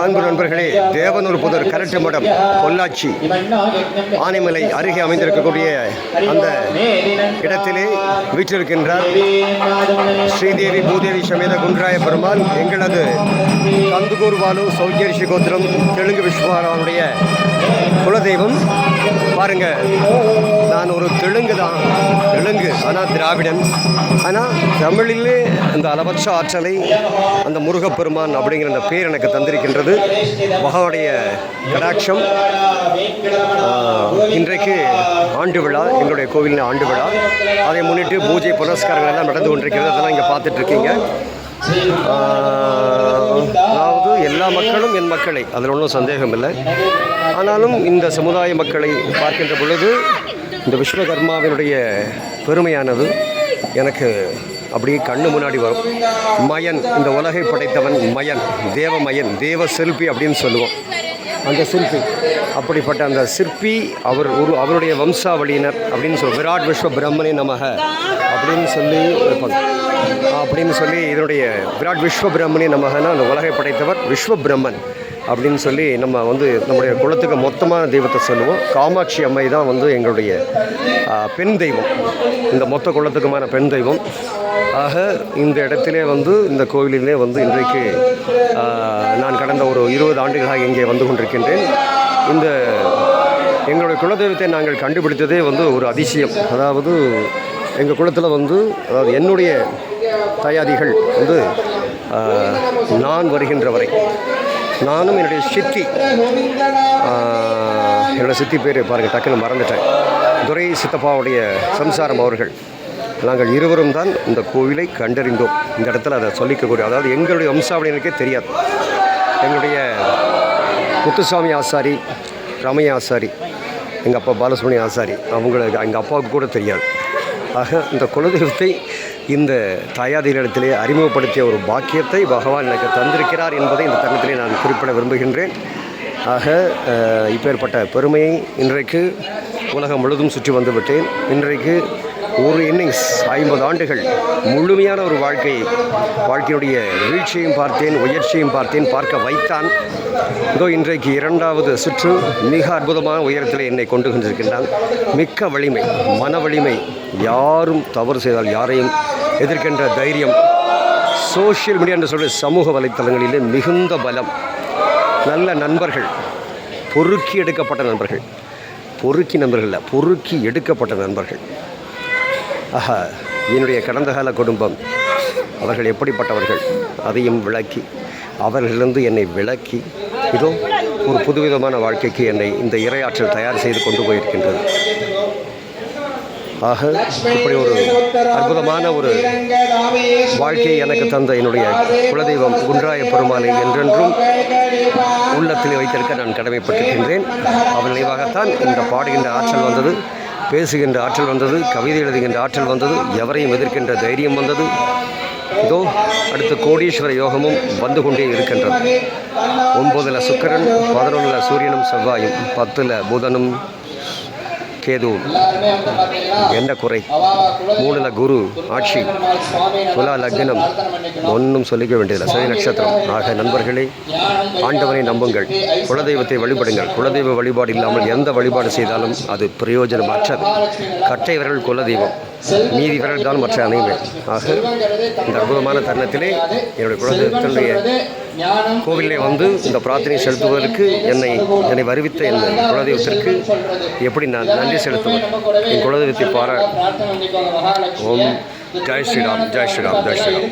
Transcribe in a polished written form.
அன்பு நண்பர்களே, தேவனூர் புதர் கரட்டு மடம் பொள்ளாச்சி ஆனைமலை அருகே அமைந்திருக்கக்கூடிய அந்த இடத்திலே வீற்றிருக்கின்றார் ஸ்ரீதேவி பூதேவி சமேத குன்றாய பெருமாள். எங்களது கந்துகூர் வாலு சௌக்கியரிஷி கோத்திரம் தெலுங்கு விஸ்வராவுடைய குலதெய்வம். பாருங்க, நான் ஒரு தெலுங்கு ஆனால் திராவிடன். ஆனால் தமிழிலே அந்த அளவற்ற ஆற்றலை அந்த முருகப்பெருமான் அப்படிங்கிற அந்த பேர் எனக்கு தந்திருக்கின்றது. மகாவுடைய கடாட்சம். இன்றைக்கு ஆண்டு விழா, எங்களுடைய கோவிலின் ஆண்டு விழா. அதை முன்னிட்டு பூஜை புனஸ்காரங்கள் எல்லாம் நடந்து கொண்டிருக்கிறது. அதெல்லாம் இங்கே பார்த்துட்ருக்கீங்க. அதாவது எல்லா மக்களும் என் மக்களை, அதில் ஒன்றும் சந்தேகம் இல்லை. ஆனாலும் இந்த சமுதாய மக்களை பார்க்கின்ற பொழுது இந்த விஸ்வகர்மாவினுடைய பெருமையானது எனக்கு அப்படியே கண்ணு முன்னாடி வரும். மயன், இந்த உலகை படைத்தவன் மயன், தேவமயன், தேவ சிற்பி அப்படின்னு சொல்லுவோம். அந்த சிற்பி, அப்படிப்பட்ட அந்த சிற்பி அவருடைய வம்சாவளியினர் அப்படின்னு சொல்லி விராட் விஸ்வ பிரம்மனே நமக அப்படின்னு சொல்லி இருப்பாங்க. அப்படின்னு சொல்லி இதனுடைய விராட் விஸ்வ பிரம்மனே நமகனா அந்த உலகை படைத்தவர் விஸ்வபிரம்மன் அப்படின்னு சொல்லி நம்ம நம்முடைய குலத்துக்கு மொத்தமான தெய்வத்தை சொல்லுவோம். காமாட்சி அம்மை தான் எங்களுடைய பெண் தெய்வம், இந்த மொத்த குலத்துக்குமான பெண் தெய்வம். ஆக இந்த இடத்திலே இந்த கோவிலிலே இன்றைக்கு நான் கடந்த ஒரு 20 ஆண்டுகளாக இங்கே வந்து கொண்டிருக்கின்றேன். இந்த எங்களுடைய குலதெய்வத்தை நாங்கள் கண்டுபிடித்ததே ஒரு அதிசயம். அதாவது எங்கள் குலத்தில் அதாவது என்னுடைய தயாதிகள் நான் வருகின்ற வரை, நானும் என்னுடைய சித்தி பேர் பாருங்கள், டக்குன்னு மறந்துட்டேன், துரை சித்தப்பாவுடைய சம்சாரம் அவர்கள், நாங்கள் இருவரும் தான் இந்த கோவிலை கண்டறிந்தோம். இந்த இடத்துல அதை சொல்லிக்கக்கூடிய, அதாவது எங்களுடைய வம்சாவளியினருக்கே தெரியாது. எங்களுடைய முத்துசாமி ஆசாரி, ரமையா ஆசாரி, எங்கள் அப்பா பாலசுப்ரமணிய ஆசாரி, அவங்களுக்கு எங்கள் அப்பாவுக்கு கூட தெரியாது. ஆக இந்த குலதெய்வத்தை இந்த தாயாதிகளிடத்திலே அறிமுகப்படுத்திய ஒரு பாக்கியத்தை பகவான் எனக்கு தந்திருக்கிறார் என்பதை இந்த தருணத்திலே நான் குறிப்பிட விரும்புகின்றேன். ஆக இப்பேற்பட்ட பெருமையை இன்றைக்கு உலகம் முழுதும் சுற்றி வந்துவிட்டேன். இன்றைக்கு ஒரு இன்னிங்ஸ் 50 ஆண்டுகள் முழுமையான ஒரு வாழ்க்கையுடைய வீழ்ச்சியையும் பார்த்தேன், உயர்ச்சியையும் பார்த்தேன், பார்க்க வைத்தான். இதோ இன்றைக்கு 2வது சுற்று மிக அற்புதமான உயரத்தில் என்னை கொண்டு கொண்டிருக்கின்றான். மிக்க வலிமை, மன வலிமை, யாரும் தவறு செய்தால் யாரையும் எதிர்க்கின்ற தைரியம், சோஷியல் மீடியா என்று சொல்கிற சமூக வலைத்தளங்களிலே மிகுந்த பலம், நல்ல நண்பர்கள், பொறுக்கி எடுக்கப்பட்ட நண்பர்கள், பொறுக்கி எடுக்கப்பட்ட நண்பர்கள். ஆஹா, என்னுடைய கடந்த கால குடும்பம், அவர்கள் எப்படிப்பட்டவர்கள் அதையும் விளக்கி, அவர்களிலிருந்து என்னை விளக்கி, இதோ ஒரு புதுவிதமான வாழ்க்கைக்கு என்னை இந்த இறையாற்றல் தயார் செய்து கொண்டு போயிருக்கின்றது. ஆக இப்படி ஒரு அற்புதமான ஒரு வாழ்க்கையை எனக்கு தந்த என்னுடைய குலதெய்வம் குன்றாய பெருமாளை என்றென்றும் உள்ளத்தில் வைத்திருக்க நான் கடமைப்பட்டிருக்கின்றேன். அவன் நினைவாகத்தான் இந்த பாடுகின்ற ஆற்றல் வந்தது, பேசுகின்ற ஆற்றல் வந்தது, கவிதை எழுதுகின்ற ஆற்றல் வந்தது, எவரையும் எதிர்க்கின்ற தைரியம் வந்தது. இதோ அடுத்த கோடீஸ்வர யோகமும் வந்து கொண்டே இருக்கின்றது. 9ல் சுக்கிரன், 11ல் சூரியனும் செவ்வாயும், 10ல் புதனும் கேதுவும். என்ன குறை? 3ல் குரு ஆட்சி, துலா லக்னம், ஒன்றும் சொல்லிக்க வேண்டியதில்லை, சரி நட்சத்திரம். ஆக நண்பர்களே, ஆண்டவனை நம்புங்கள், குலதெய்வத்தை வழிபடுங்கள். குலதெய்வ வழிபாடு இல்லாமல் எந்த வழிபாடு செய்தாலும் அது பிரயோஜனமற்றது. கட்டை விரல் குலதெய்வம், மீதி விரல் தான் மற்ற அனைவரும். ஆக இந்த அற்புதமான தருணத்திலே என்னுடைய குலதெய்வத்தினுடைய கோவிலே இந்த பிரார்த்தனை செலுத்துவதற்கு என்னை வருவித்த என் குலதெய்வத்திற்கு எப்படி நான் நன்றி செலுத்துவேன்? என் குலதெய்வத்தை ஓம் ஜெய் ஸ்ரீராம், ஜெய் ஸ்ரீராம், ஜெய் ஸ்ரீராம்.